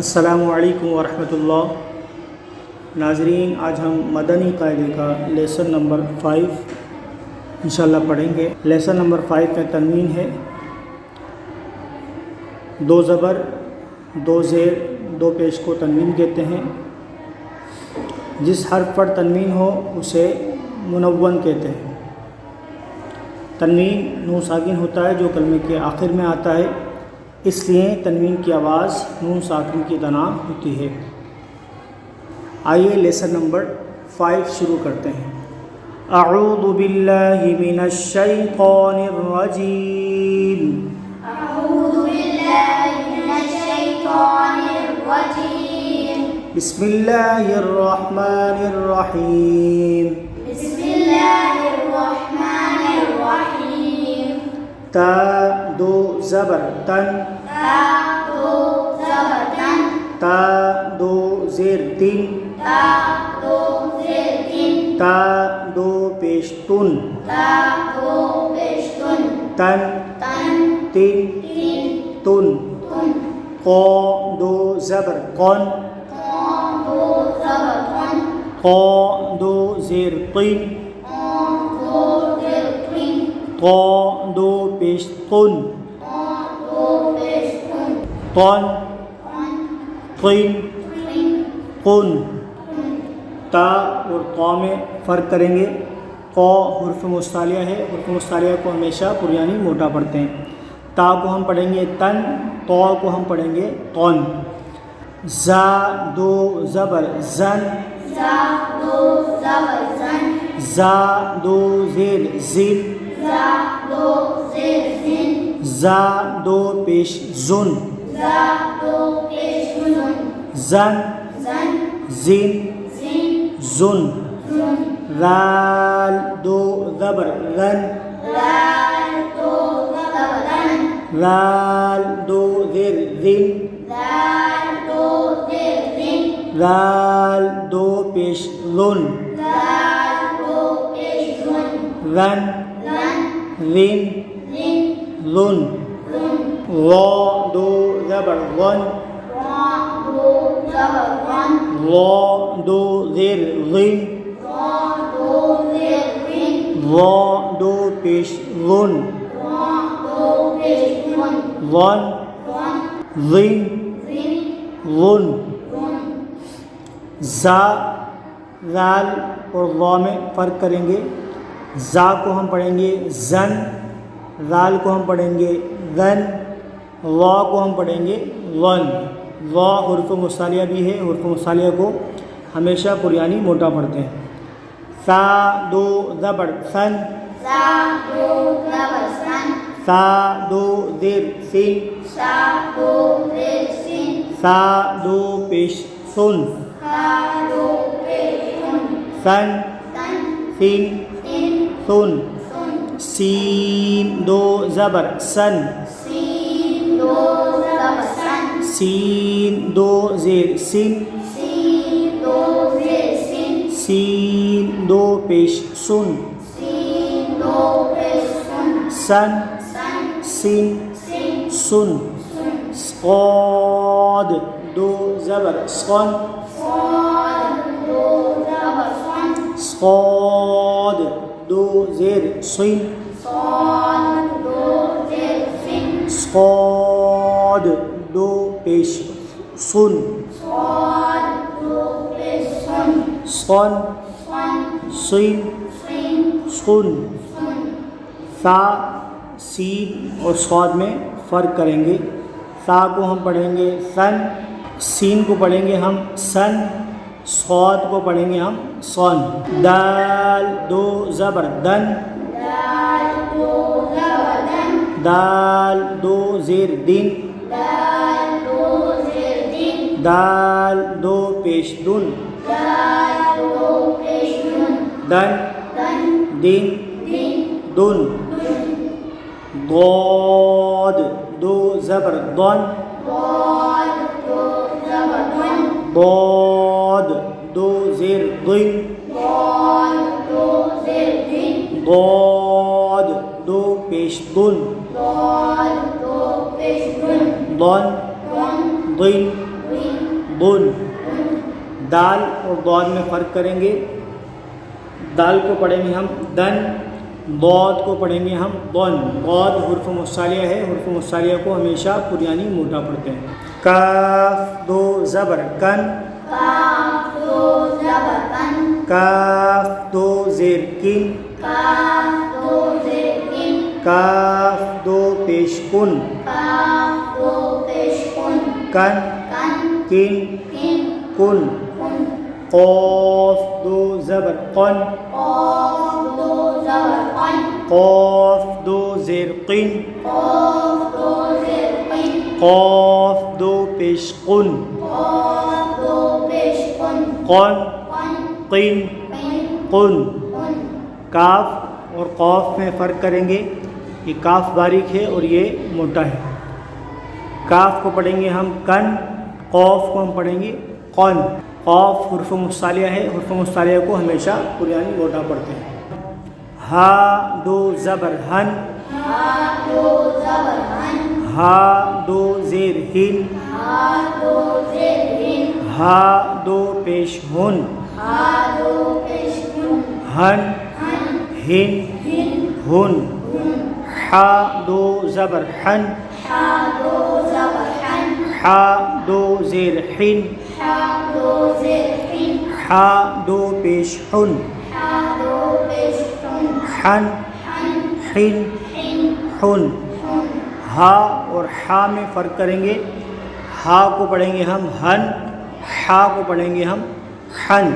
السلام علیکم ورحمۃ اللہ۔ ناظرین، آج ہم مدنی قاعدے کا لیسن نمبر 5 انشاءاللہ پڑھیں گے۔ لیسن نمبر 5 میں تنوین ہے، 2 زبر 2 زیر 2 پیش کو تنوین کہتے ہیں۔ جس حرف پر تنوین ہو اسے منون کہتے ہیں۔ تنوین نون ساکن ہوتا ہے جو کلمے کے آخر میں آتا ہے، اس لیے تنوین کی آواز نون ساکن کی طرح ہوتی ہے۔ آئیے لیسن نمبر 5 شروع کرتے ہیں۔ اعوذ باللہ من الشیطان الرجیم۔ اعوذ باللہ من الشیطان الرجیم۔ بسم اللہ الرحمن الرحیم۔ بسم اللہ الرحمن الرحیم۔ تا 2 زبر تن، تا 2 زبر تن، تا 2 زیر 3، تا 2 زیر 3، تا 2 پیش تن، تا 2 پیش تن، تن تن 3 3 تن، تن، قو 2 زبر قن، قا 2 زبر قن، قو 2 زیر قین، قا 2 زیر قین، قو 2 پیش قن، قا 2 پیش تن، قن قن قین قین قن۔ تا اور قا میں فرق کریں گے۔ قا حرف مستعلیہ ہے، حرف مستعلیہ کو ہمیشہ پریانی موٹا پڑھتے ہیں۔ تا کو ہم پڑھیں گے تن، طا کو ہم پڑھیں گے قن۔ زا 2 زبر زن، زا 2 زبر زن، زا 2 زیر زن، زا 2 زیر زن، زا 2 پیش زن، زا 2 پیش زن، زن زن زین زن زن۔ زن، رال 2 زبر رن، رال 2 زبر رن، رال 2 زیر زن، رال 2 زیر زن، رال 2 پیش زن، رال 2 پیش زن، رن رن رن زن زن۔ زن، را 2 زبر غن، را 2 زبر رن، را 2 زیر غن، را 2 زیر زن، را 2 پیش غن، را 2 پیش زن، غن رن غن زن غن۔ زن، زا زال اور وا میں فرق کریں گے۔ زا کو ہم پڑھیں گے زن، زال کو ہم پڑھیں گے زن، وا کو ہم پڑھیں گے ون۔ وا حرف مستعلیہ بھی ہے، حرف مستعلیہ کو ہمیشہ پریانی موٹا پڑھتے ہیں۔ سا 2 زبر سن، سا 2 زبر سن، سا 2 زیر سین، سا 2 زیر سین، سا 2 پیش سن، سا 2 پیش سن، سن سن سین سین سن۔ سن، سین 2 زبر سن، سین 2 زبر سن، سین 2 زیر سین، سین 2 زیر سین، سین 2 پیش سن، سین 2 پیش سن، سن سن سین سین سن۔ سن، صاد 2 زبر صن، صاد 2 زبر سن، صاد 2 زیر سین، صاد 2 زیر سین، صاد 2 پیش سن، صاد 2 پیش سن، صن سن سین سین سن۔ سن، سا سین اور صاد میں فرق کریں گے۔ سا کو ہم پڑھیں گے سن، سین کو پڑھیں گے ہم سن، صاد کو پڑھیں گے ہم صن۔ دال 2 زبر دن، دال 2 زبر دن، دال 2 زیر دن، دال 2 زیر دن، دال 2 پیش دن، دال 2 پیش دن، دن دن دن دن دن۔ دن، ضاد 2 زبر ضن، ضاد 2 زبر دن، ضاد 2 زیر ضن، ضاد 2 زیر دن، ضاد 2 پیش ضن، ضاد 2 پیش دن، ضن دن ضن دن بن. دال اور ضاد میں فرق کریں گے. دال کو پڑھیں گے ہم دن، ضاد کو پڑھیں گے ہم ضن. ضاد حرف مصالیہ ہے، حرف مصالیہ کو ہمیشہ پریانی موٹا پڑھتے ہیں. کاف دو زبر کن، کاف دو زبر کن، کاف دو زیر کن، کاف دو زیر کن، کاف دو پیش کن، کاف دو پیش کن، کن کن، کن کن، کن. کن. قاف دو زبر قن، قاف دو زبر قن، قاف دو زیر قن، قاف دو زیر قن، قاف دو پیش قن، قاف دو پیش کن، قن قن، قن قن، قن. قن. کاف اور قاف میں فرق کریں گے. یہ کاف باریک ہے اور یہ موٹا ہے. کاف کو پڑھیں گے ہم کن، قاف کو ہم پڑھیں گے قن. قاف حرف مصالیہ ہے، حرف مصالیہ کو ہمیشہ پریانی موٹا پڑھتے ہیں. ہا دو زبر ہن، ہا دو زبر ہن، ہا دو زیر ہن، ہا دو زیر ہن، ہا دو پیش ہن، ہا دو پیش کن، ہن ہن، ہن ہن، ہن. ہن. ہا دو زبر ہن، ہا دو زبر ہن، ہا دو زیر ہن، ہا دو زیر ہن، ہا دو پیش ہن، ہا دو پیش کن، ہن ہن، ہن ہن، ہن. ہن. ہا اور ہا میں فرق کریں گے. ہا کو پڑھیں گے ہم ہن، ہا کو پڑھیں گے ہم ہن.